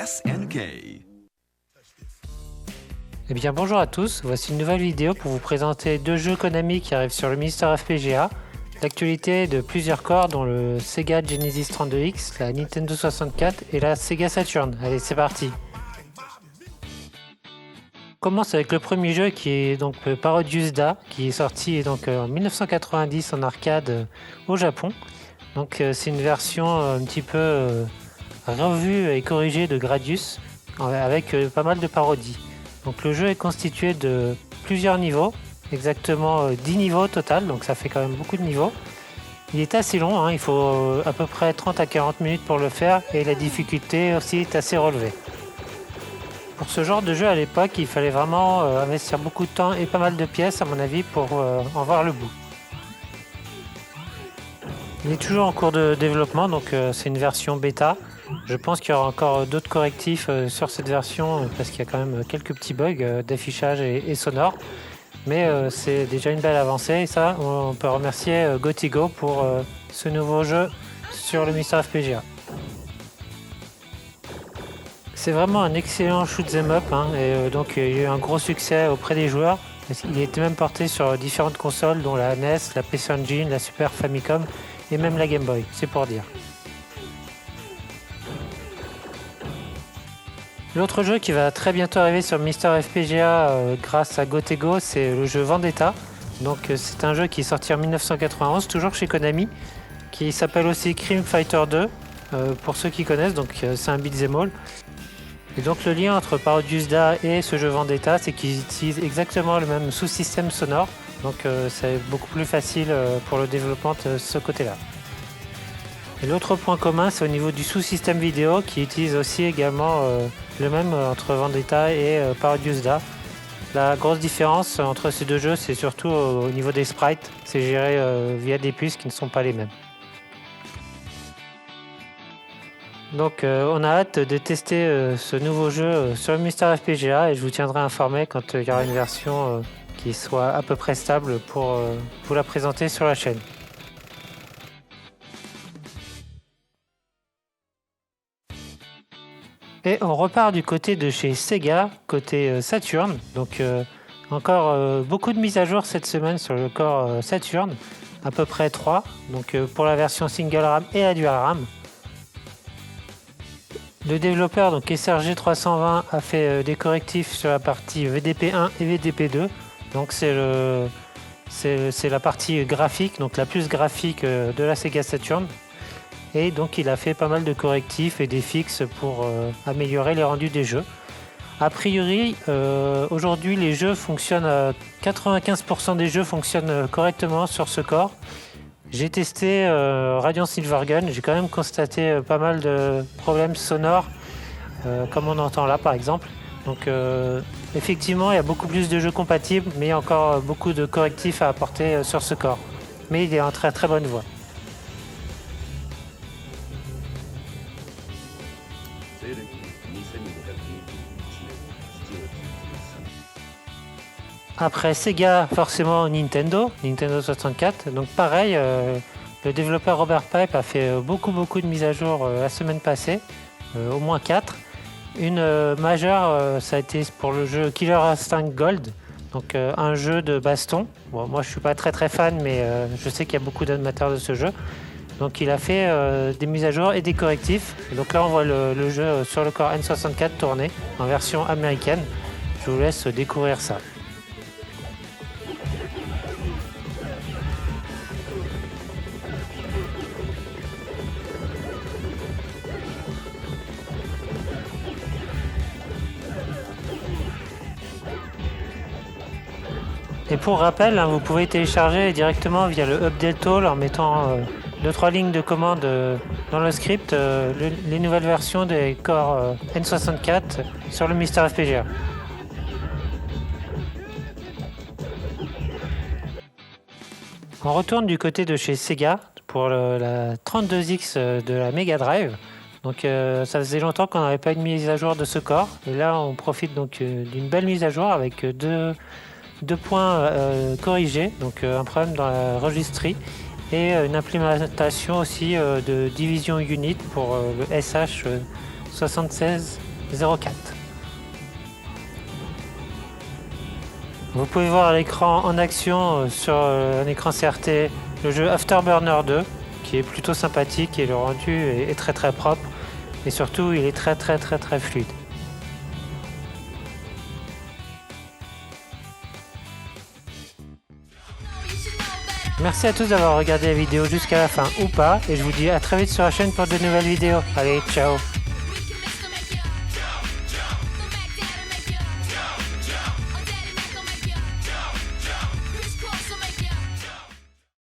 SNK. Eh bien bonjour à tous, voici une nouvelle vidéo pour vous présenter deux jeux Konami qui arrivent sur le Mister FPGA. L'actualité de plusieurs corps dont le Sega Genesis 32X, la Nintendo 64 et la Sega Saturn. Allez c'est parti. On commence avec le premier jeu qui est donc Parodius Da, qui est sorti donc en 1990 en arcade au Japon. Donc c'est une version un petit peu revue et corrigée de Gradius avec pas mal de parodies. Donc le jeu est constitué de plusieurs niveaux, exactement 10 niveaux total, donc ça fait quand même beaucoup de niveaux. Il est assez long, hein, il faut à peu près 30 à 40 minutes pour le faire et la difficulté aussi est assez relevée. Pour ce genre de jeu à l'époque, il fallait vraiment investir beaucoup de temps et pas mal de pièces à mon avis pour en voir le bout. Il est toujours en cours de développement, donc c'est une version bêta. Je pense qu'il y aura encore d'autres correctifs sur cette version parce qu'il y a quand même quelques petits bugs d'affichage et sonore. Mais c'est déjà une belle avancée et ça, on peut remercier Gotigo pour ce nouveau jeu sur le Mister FPGA. C'est vraiment un excellent shoot 'em up hein, et donc il y a eu un gros succès auprès des joueurs. Il était même porté sur différentes consoles dont la NES, la PC Engine, la Super Famicom et même la Game Boy, c'est pour dire. L'autre jeu qui va très bientôt arriver sur Mister FPGA grâce à Gotego, c'est le jeu Vendetta. Donc c'est un jeu qui est sorti en 1991, toujours chez Konami, qui s'appelle aussi Crime Fighter 2, pour ceux qui connaissent, donc c'est un beat'em all. Et donc le lien entre Parodius Da et ce jeu Vendetta, c'est qu'ils utilisent exactement le même sous-système sonore, donc c'est beaucoup plus facile pour le développement de ce côté-là. Et l'autre point commun, c'est au niveau du sous-système vidéo qui utilise aussi également le même entre Vendetta et Parodius Da. La grosse différence entre ces deux jeux, c'est surtout au niveau des sprites. C'est géré via des puces qui ne sont pas les mêmes. Donc on a hâte de tester ce nouveau jeu sur le Mister FPGA et je vous tiendrai informé quand il y aura une version qui soit à peu près stable pour vous la présenter sur la chaîne. Et on repart du côté de chez Sega, côté Saturn. Donc encore beaucoup de mises à jour cette semaine sur le corps Saturn, à peu près 3. Donc pour la version single RAM et la dual RAM. Le développeur donc SRG320 a fait des correctifs sur la partie VDP1 et VDP2. Donc c'est la partie graphique, donc la plus graphique de la Sega Saturn. Et donc il a fait pas mal de correctifs et des fixes pour améliorer les rendus des jeux. A priori, aujourd'hui les jeux fonctionnent, 95% des jeux fonctionnent correctement sur ce corps. J'ai testé Radiant Silvergun, j'ai quand même constaté pas mal de problèmes sonores, comme on entend là par exemple. Donc effectivement il y a beaucoup plus de jeux compatibles, mais il y a encore beaucoup de correctifs à apporter sur ce corps. Mais il est en très très bonne voie. Après Sega, forcément Nintendo 64. Donc pareil, le développeur Robert Pipe a fait beaucoup de mises à jour la semaine passée, au moins 4. Une majeure, ça a été pour le jeu Killer Instinct Gold, donc un jeu de baston. Bon, moi je suis pas très fan, mais je sais qu'il y a beaucoup d'amateurs de ce jeu. Donc il a fait des mises à jour et des correctifs. Et donc là on voit le jeu sur le corps N64 tourner en version américaine. Je vous laisse découvrir ça. Et pour rappel, hein, vous pouvez télécharger directement via le Update All en mettant 2-3 lignes de commande dans le script les nouvelles versions des corps N64 sur le Mister FPGA. On retourne du côté de chez Sega pour la 32X de la Mega Drive. Donc ça faisait longtemps qu'on n'avait pas une mise à jour de ce corps. Et là on profite donc d'une belle mise à jour avec deux points corrigés, donc un problème dans la registrie et une implémentation aussi de division unit pour le SH76 04. Vous pouvez voir à l'écran en action sur un écran CRT le jeu Afterburner 2 qui est plutôt sympathique et le rendu est très très propre et surtout il est très fluide. Merci à tous d'avoir regardé la vidéo jusqu'à la fin ou pas et je vous dis à très vite sur la chaîne pour de nouvelles vidéos. Allez, ciao!